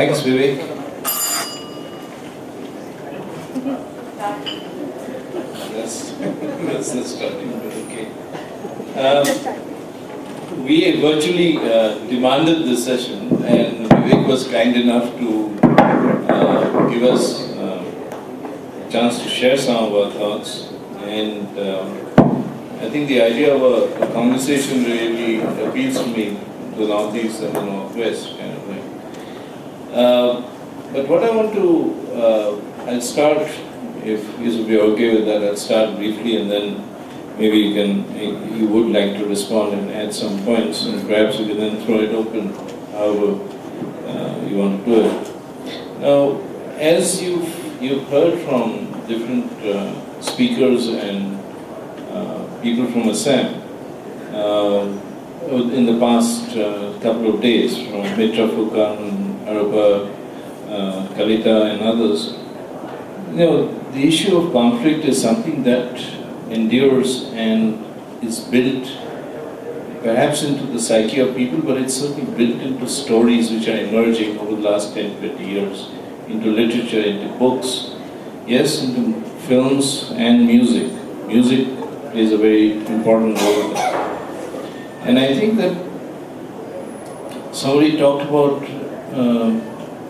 Thanks, Vivek. That's the starting, but okay. We virtually demanded this session, and Vivek was kind enough to give us a chance to share some of our thoughts. And I think the idea of a conversation really appeals to me, the Northeast and the Northwest kind of thing. But what I want to, I'll start, if you would be okay with that, I'll start briefly and then maybe you would like to respond and add some points, and perhaps you can then throw it open however you want to do it. Now, as you've heard from different speakers and people from Assam in the past couple of days, from Mitra Fukan, Arapa, Kalita and others, the issue of conflict is something that endures and is built perhaps into the psyche of people, but it's certainly built into stories which are emerging over the last 10, 20 years, into literature, into books, yes, into films and music. Music plays a very important role in that. And I think that somebody talked about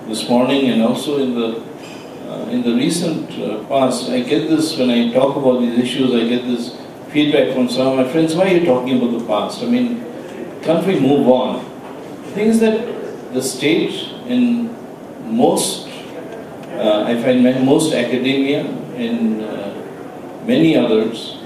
this morning and also in the recent past, I get this, when I talk about these issues, I get this feedback from some of my friends, why are you talking about the past? I mean, can't we move on? The thing is that the state in most, I find most academia and many others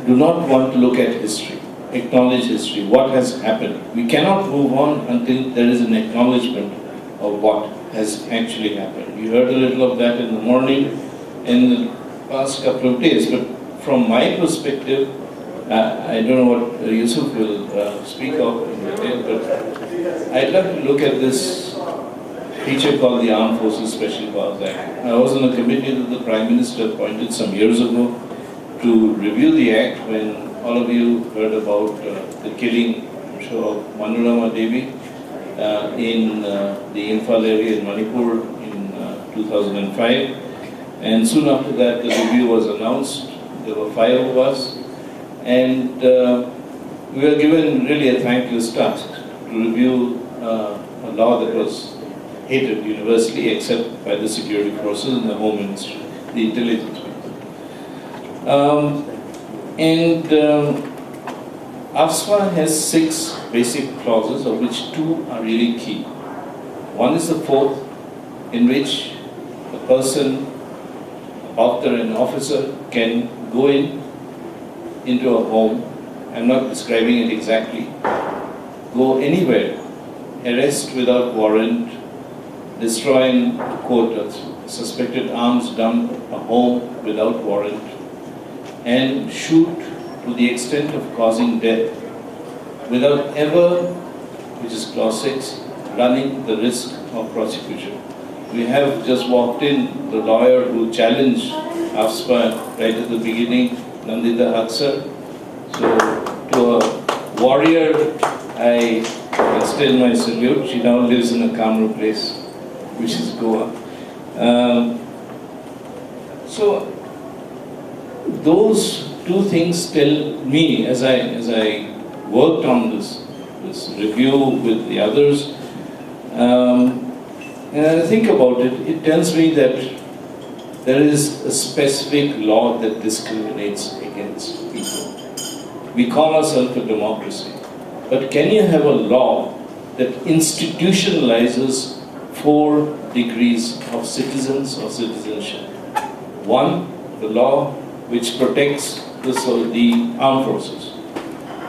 do not want to look at history, acknowledge history, what has happened. We cannot move on until there is an acknowledgement of what has actually happened. You heard a little of that in the morning, in the past couple of days, but from my perspective, I don't know what Yusuf will speak of in detail, but I'd like to look at this feature called the Armed Forces Special Powers Act. I was on a committee that the Prime Minister appointed some years ago to review the Act when all of you heard about the killing, I'm sure, of Manorama Devi in the Imphal area in Manipur in 2005. And soon after that, the review was announced. There were 5 of us. And we were given really a thankless task to review a law that was hated universally except by the security forces and the Home Ministry, the intelligence people. AFSPA has 6 basic clauses, of which 2 are really key. One is the 4th, in which a person, after an officer, can go into a home, I'm not describing it exactly, go anywhere, arrest without warrant, destroy and quote a suspected arms dump a home without warrant, and shoot to the extent of causing death without ever, which is clause 6, running the risk of prosecution. We have just walked in the lawyer who challenged AFSPA right at the beginning, Nandita Haksar. So to a warrior, I extend my salute. She now lives in a calmer place, which is Goa. So those 2 things tell me, as I worked on this review with the others, and I think about it, it tells me that there is a specific law that discriminates against people. We call ourselves a democracy, but can you have a law that institutionalizes 4 degrees of citizens or citizenship? 1, the law which protects the armed forces.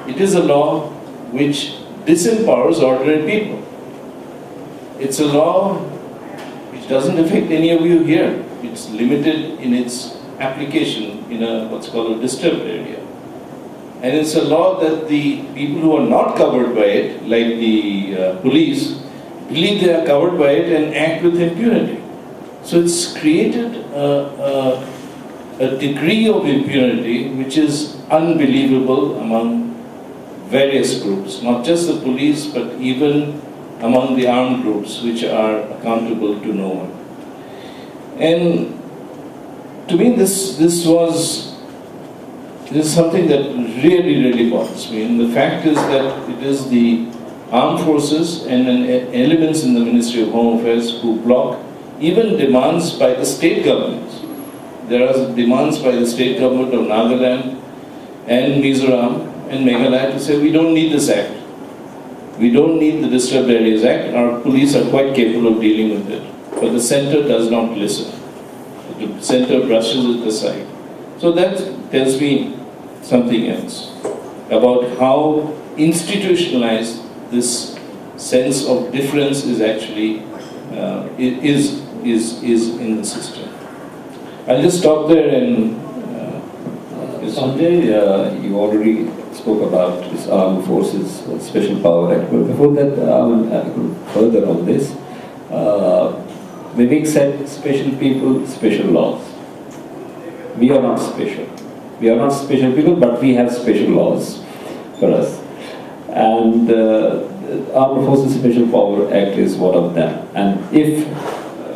It is a law which disempowers ordinary people. It's a law which doesn't affect any of you here. It's limited in its application in what's called a disturbed area. And it's a law that the people who are not covered by it, like the police, believe they are covered by it and act with impunity. So it's created a degree of impunity which is unbelievable among various groups, not just the police, but even among the armed groups which are accountable to no one. And to me this is something that really bothers me. And the fact is that it is the armed forces and elements in the Ministry of Home Affairs who block even demands by the state governments. There are demands by the state government of Nagaland and Mizoram and Meghalaya to say we don't need this act. We don't need the Disturbed Areas Act. Our police are quite capable of dealing with it. But the center does not listen. The center brushes it aside. So that tells me something else about how institutionalized this sense of difference is actually is in the system. I'll just stop there and Sanjay, you already spoke about this Armed Forces Special Power Act. But before that, I will go further on this. Vivek said special people, special laws. We are not special. We are not special people, but we have special laws for us. And Armed Forces Special Power Act is one of them. And if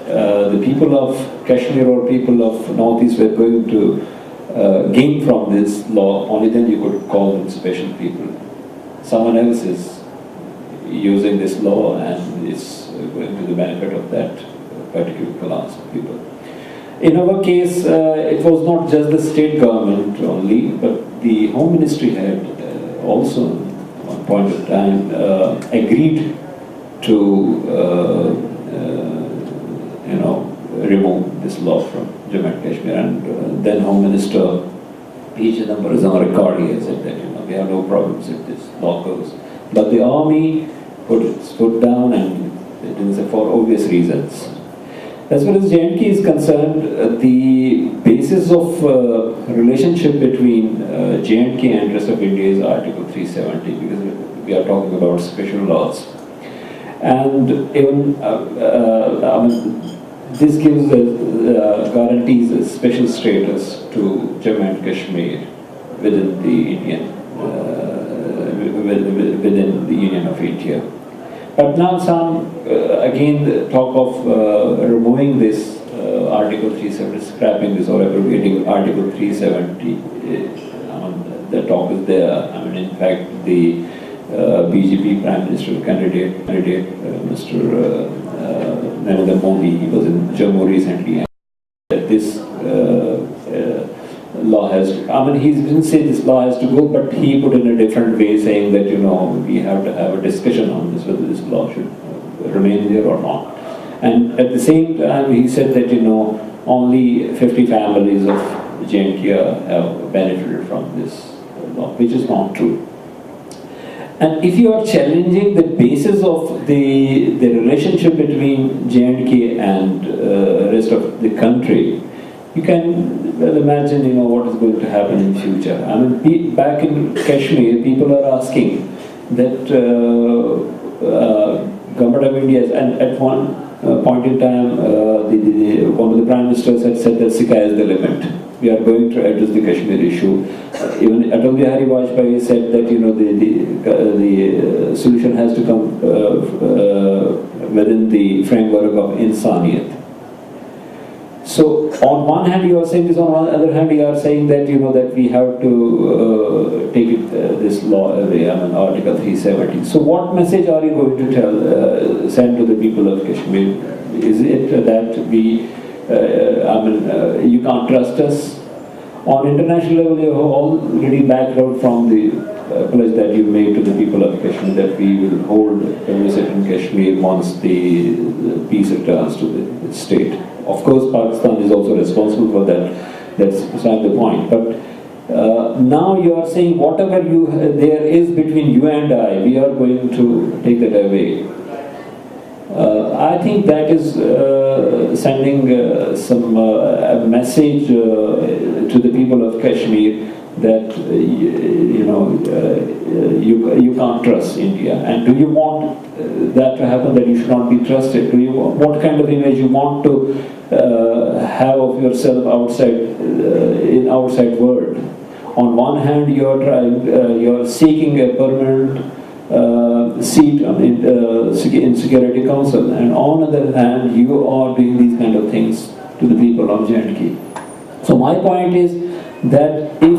the people of Kashmir or people of Northeast were going to gain from this law, only then you could call them special people. Someone else is using this law and is going to the benefit of that particular class of people. In our case, it was not just the state government only, but the Home Ministry had also, at one point of time, agreed to remove this law from Jammu and Kashmir, and then Home Minister P. Chidambaram is on record. He has said that we have no problems if this law goes. But the army put its foot down, and it is for obvious reasons. As far as J&K is concerned, the basis of relationship between J&K and rest of India is Article 370, because we are talking about special laws. And even this gives guarantees a special status to Jammu and Kashmir within the Indian, within the Union of India. But now some again talk of removing this Article 370, scrapping this or abrogating Article 370. The talk is there. In fact, the BJP Prime Minister candidate Mr. Narendra Modi, he was in Jammu recently, and that this law has to, he didn't say this law has to go, but he put in a different way, saying that we have to have a discussion on this, whether this law should remain there or not. And at the same time, he said that only 50 families of J&K have benefited from this law, which is not true. And if you are challenging the basis of the relationship between J&K and rest of the country, you can well imagine what is going to happen in future. Back in Kashmir, people are asking that Government of India, and at one point in time, one of the Prime Ministers had said that Sikha is the limit. We are going to address the Kashmir issue. Even Atal Bihari Vajpayee said that the solution has to come within the framework of insaniyat. So on one hand you are saying this, on the other hand you are saying that that we have to take this law away, Article 370. So what message are you going to send to the people of Kashmir? Is it that we you can't trust us? On international level, you have already backed out from the pledge that you made to the people of Kashmir that we will hold a visit in Kashmir once the peace returns to the state. Of course, Pakistan is also responsible for that. That's beside the point. But now you are saying whatever there is between you and I, we are going to take that away. I think that is sending some message to the people of Kashmir that you can't trust India. And do you want that to happen, that you should not be trusted? What kind of image you want to have of yourself outside in outside world? On one hand, you are seeking a permanent seat in Security Council, and on the other hand, you are doing these kind of things to the people of J&K. So my point is that if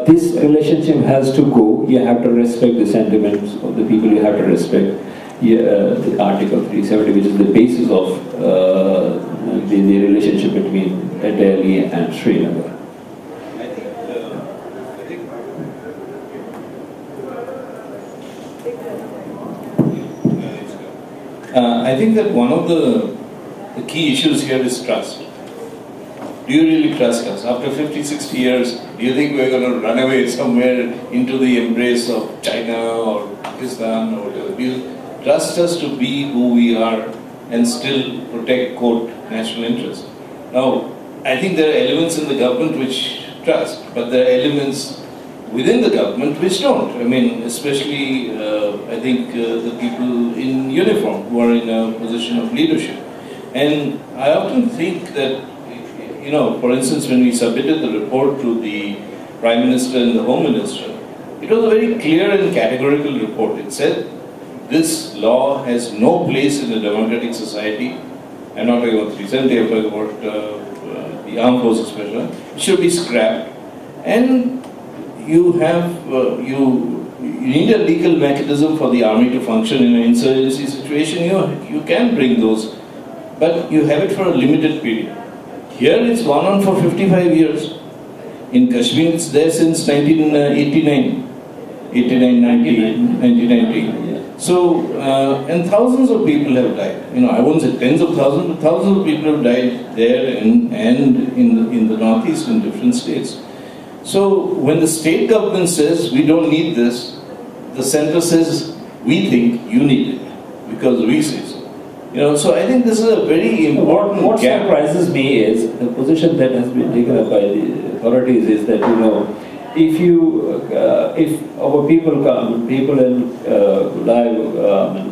this relationship has to go, you have to respect the sentiments of the people, you have to respect the Article 370, which is the basis of the relationship between Delhi and Srinagar. I think that one of the key issues here is trust. Do you really trust us? After 50, 60 years, do you think we're going to run away somewhere into the embrace of China or Pakistan or whatever? Do you trust us to be who we are and still protect, quote, national interest? Now, I think there are elements in the government which trust, but there are elements within the government which don't. I mean, especially, I think, the people in uniform who are in a position of leadership. And I often think that, you know, for instance, when we submitted the report to the Prime Minister and the Home Minister, it was a very clear and categorical report. It said, this law has no place in a democratic society. I'm not talking about 370, I'm talking about the armed forces special. It should be scrapped. And you have, you need a legal mechanism for the army to function in an insurgency situation. You can bring those, but you have it for a limited period. Here it's gone on for 55 years. In Kashmir it's there since 1989, 1990. So, and thousands of people have died. You know, I won't say tens of thousands, but thousands of people have died there and in the northeast in different states. So, when the state government says we don't need this, the center says we think you need it because we say so. You know, so I think this is a very important What gap. surprises me is the position that has been taken up by the authorities is that, you know, if our people come, people in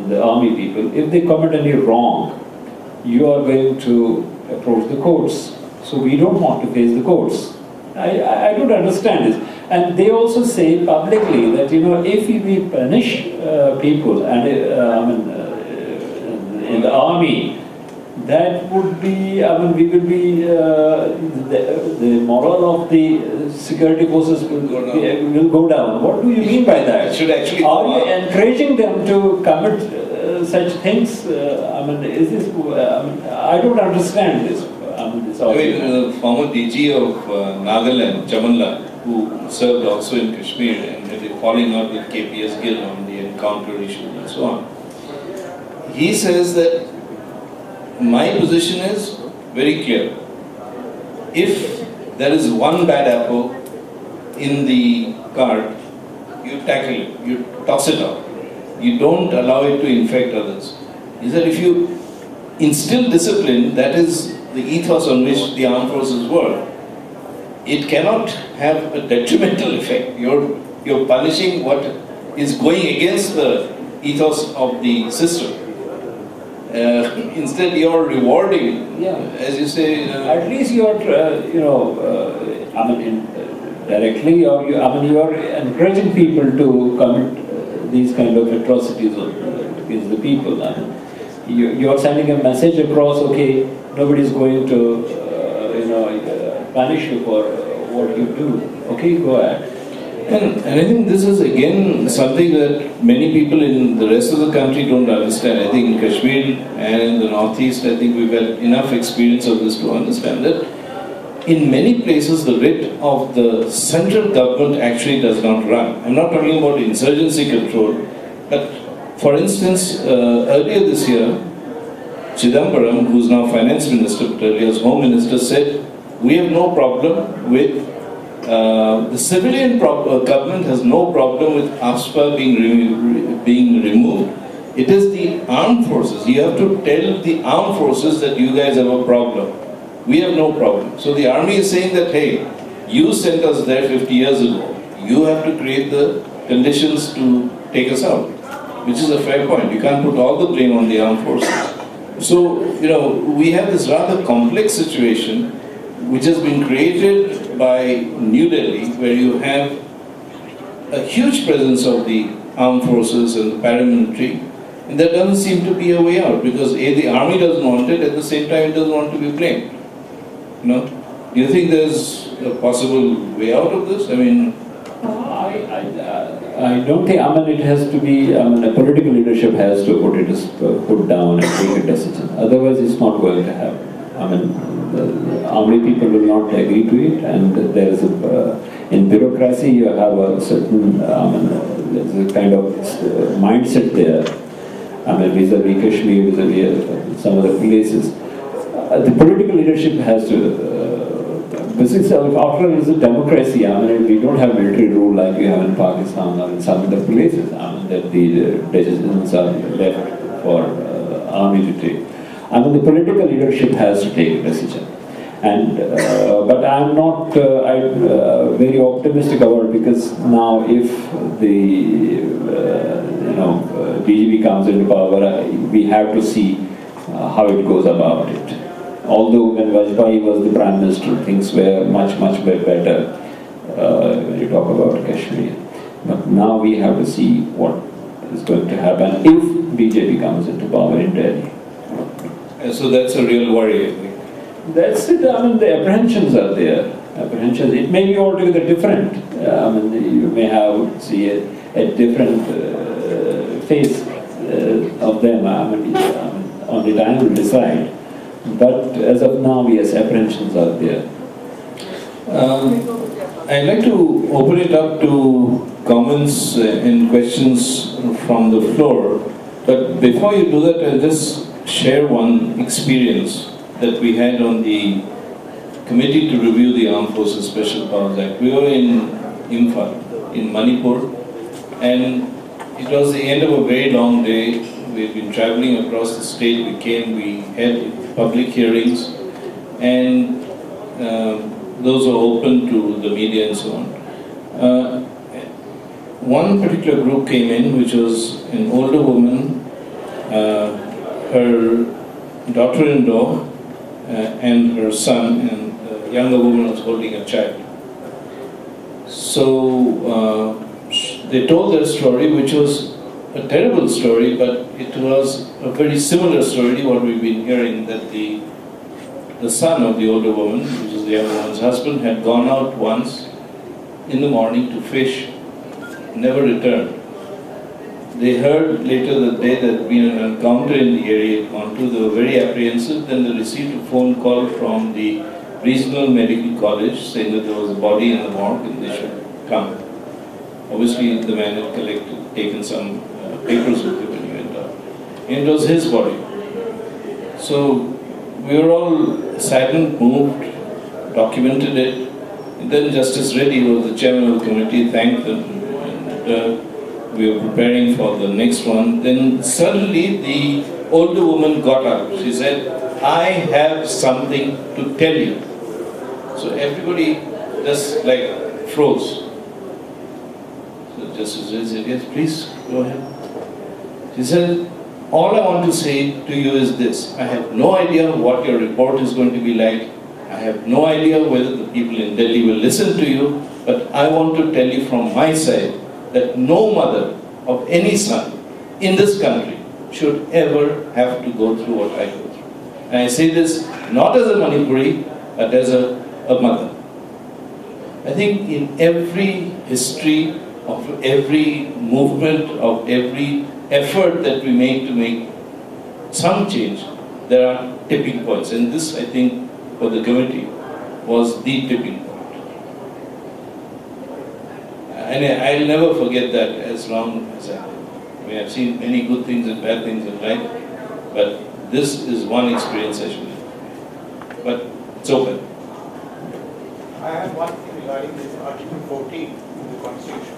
the army people, if they commit any wrong, you are going to approach the courts. So we don't want to face the courts. I don't understand this. And they also say publicly that, you know, if we punish people and in the army, that would be, we will be, the morale of the security forces will go down. What do you mean by that? It should actually Are you encouraging them to commit such things? Is this, I don't understand this. The former DG of Nagaland, Chamanla, who served also in Kashmir, and they're falling out with KPS Gill on the encounter issue and so on. He says that my position is very clear. If there is one bad apple in the cart, you tackle it, you toss it out. You don't allow it to infect others. He said if you instill discipline, that is the ethos on which the armed forces work, it cannot have a detrimental effect. You're punishing what is going against the ethos of the system. Instead, you're rewarding, as you say. At least you are, directly, or you are encouraging people to commit these kind of atrocities against the people. You are sending a message across. Okay, nobody is going to, punish you for what you do. Okay, go ahead. And I think this is again something that many people in the rest of the country don't understand. I think in Kashmir and in the Northeast, I think we've had enough experience of this to understand that in many places the writ of the central government actually does not run. I'm not talking about insurgency control, but for instance, earlier this year, Chidambaram, who's now finance minister, but earlier was home minister, said, we have no problem with the civilian government has no problem with AFSPA being removed. It is the armed forces. You have to tell the armed forces that you guys have a problem. We have no problem. So the army is saying that, hey, you sent us there 50 years ago. You have to create the conditions to take us out, which is a fair point. You can't put all the blame on the armed forces. So, we have this rather complex situation which has been created by New Delhi, where you have a huge presence of the armed forces and the paramilitary. And there doesn't seem to be a way out because A, the army doesn't want it, at the same time it doesn't want to be blamed. You know? Do you think there's a possible way out of this? I mean, I don't think, it has to be, the political leadership has to put down and take a decision. Otherwise, it's not going to happen. The army people will not agree to it, and there is in bureaucracy, you have a certain, there's a kind of mindset there. Vis-a-vis Kashmir, vis-a-vis some other places. The political leadership has to, after all, it's a democracy. We don't have military rule like we have in Pakistan or in some other places. That the decisions are left for army to take. The political leadership has to take a decision. And but I'm not very optimistic about it, because now if the BJP comes into power, we have to see how it goes about it. Although when Vajpayee was the Prime Minister, things were much better when you talk about Kashmir. But now we have to see what is going to happen if BJP comes into power in Delhi. And so that's a real worry, I think. That's it. The apprehensions are there. Apprehensions. It may be altogether different. You may have a different face of them. Only time will decide. But as of now, yes, apprehensions are there. I'd like to open it up to comments and questions from the floor. But before you do that, I'll just share one experience that we had on the Committee to Review the Armed Forces Special Powers Act. We were in Imphal, in Manipur, and it was the end of a very long day. We've been traveling across the state. We had public hearings, and those were open to the media and so on. One particular group came in, which was an older woman, her daughter-in-law, and her son, and the younger woman was holding a child. So they told their story, which was a terrible story, but it was a very similar story to what we've been hearing, that the son of the older woman, which is the younger woman's husband, had gone out once in the morning to fish, never returned. They heard later that day that there had been an encounter in the area at Kontu. They were very apprehensive. Then they received a phone call from the regional medical college saying that there was a body in the morgue and they should come. Obviously, the man had taken some papers with him when he went out. And it was his body. So we were all saddened, moved, documented it. And then Justice Reddy, who was the chairman of the committee, thanked them. And we were preparing for the next one. Then suddenly the older woman got up. She said, "I have something to tell you." So everybody just like froze. So Justice Reddy said, "Yes, please, go ahead." She said, "All I want to say to you is this. I have no idea what your report is going to be like. I have no idea whether the people in Delhi will listen to you, but I want to tell you from my side that no mother of any son in this country should ever have to go through what I go through." And I say this not as a Manipuri, but as a mother. I think in every history of every movement, of every effort that we make to make some change, there are tipping points. And this, I think, for the committee, was the tipping point. And I'll never forget that as long as I live. I mean, I've seen many good things and bad things in life, but this is one experience I should have. But it's open. I have one thing regarding this Article 14 in the Constitution.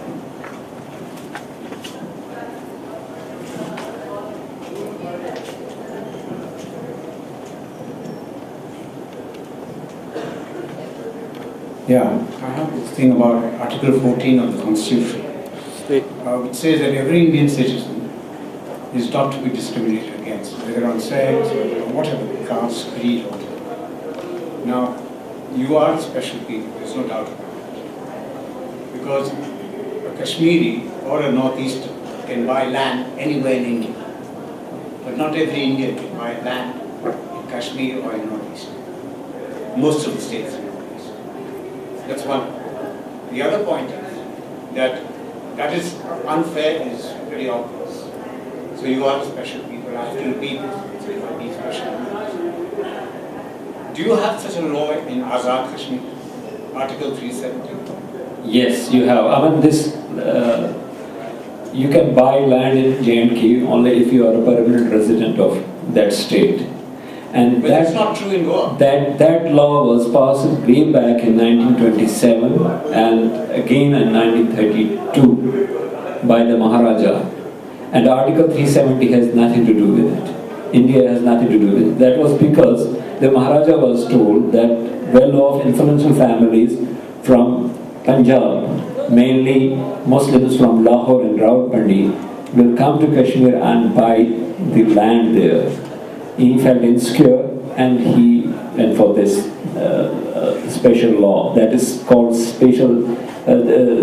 Yeah, I have this thing about Article 14 of the Constitution. It says that every Indian citizen is not to be discriminated against, whether on sex or whatever, caste, creed, or whatever. Now, you are special people, there's no doubt about it. Because a Kashmiri or a Northeastern can buy land anywhere in India. But not every Indian can buy land in Kashmir or in Northeast. Most of the states in Northeast. That's one. The other point is that is unfair is very obvious. So you are special people. I have to repeat this. You are these special people. Do you have such a law in Azad Kashmir? Article 370? Yes, you have. I mean, this, you can buy land in J&K only if you are a permanent resident of that state. And But that's not true in Goa. That law was passed way back in 1927 and again in 1932 by the Maharaja. And Article 370 has nothing to do with it. India has nothing to do with it. That was because the Maharaja was told that well-off influential families from Punjab, mainly Muslims from Lahore and Rawalpindi, will come to Kashmir and buy the land there. He felt insecure and he went for this special law that is called special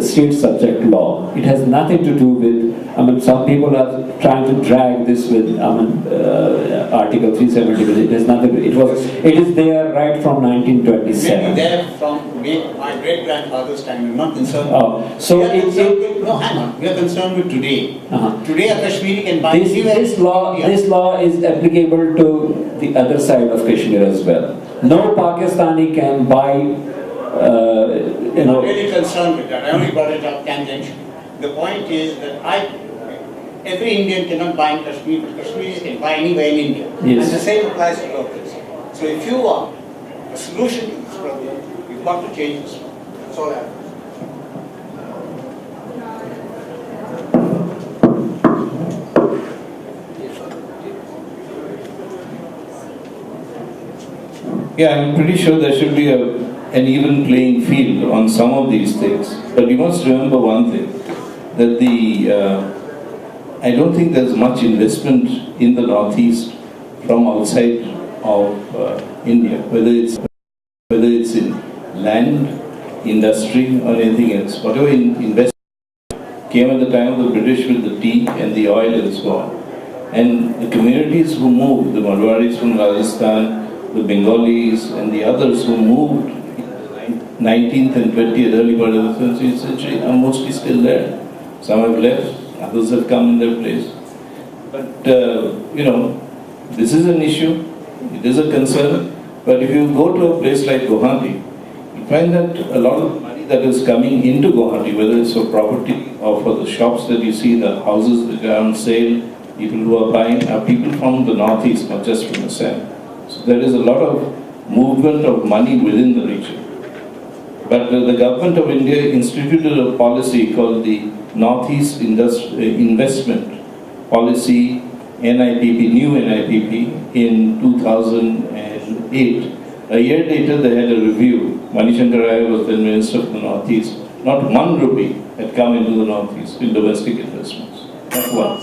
state subject law. It has nothing to do with, I mean, some people are trying to drag this with, Article 370, but it has nothing to do. It is there right from 1927. Maybe there from my great-grandfather's time. I'm not concerned. Oh, so we are concerned with, no, hang on. We are concerned with today. Today a Kashmiri can buy anywhere. This law is applicable to the other side of Kashmir as well. No Pakistani can buy, I'm not really concerned with that. I only brought it up tangentially. The point is that every Indian cannot buy in Kashmir, but Kashmiris can buy anywhere in India. Yes. And the same applies to locals. So if you want a solution to this problem, you've got to change this law. That's all I have. Yeah, I'm pretty sure there should be an even playing field on some of these things. But you must remember one thing, that I don't think there's much investment in the Northeast from outside of India, whether it's in land, industry or anything else. Whatever investment came at the time of the British with the tea and the oil and so on. And the communities who moved, the Marwaris from Rajasthan, the Bengalis and the others who moved in the 19th and 20th, early part of the 20th century are mostly still there. Some have left, others have come in their place. But, this is an issue, it is a concern, but if you go to a place like Guwahati, you find that a lot of money that is coming into Guwahati, whether it's for property or for the shops that you see, the houses that are on sale, people who are buying are people from the Northeast, not just from the South. So there is a lot of movement of money within the region. But the government of India instituted a policy called the Northeast Investment Policy, NIPP, new NIPP, in 2008. A year later they had a review. Manishankar Raya was then Minister of the Northeast. Not 1 rupee had come into the Northeast in domestic investments. Not one.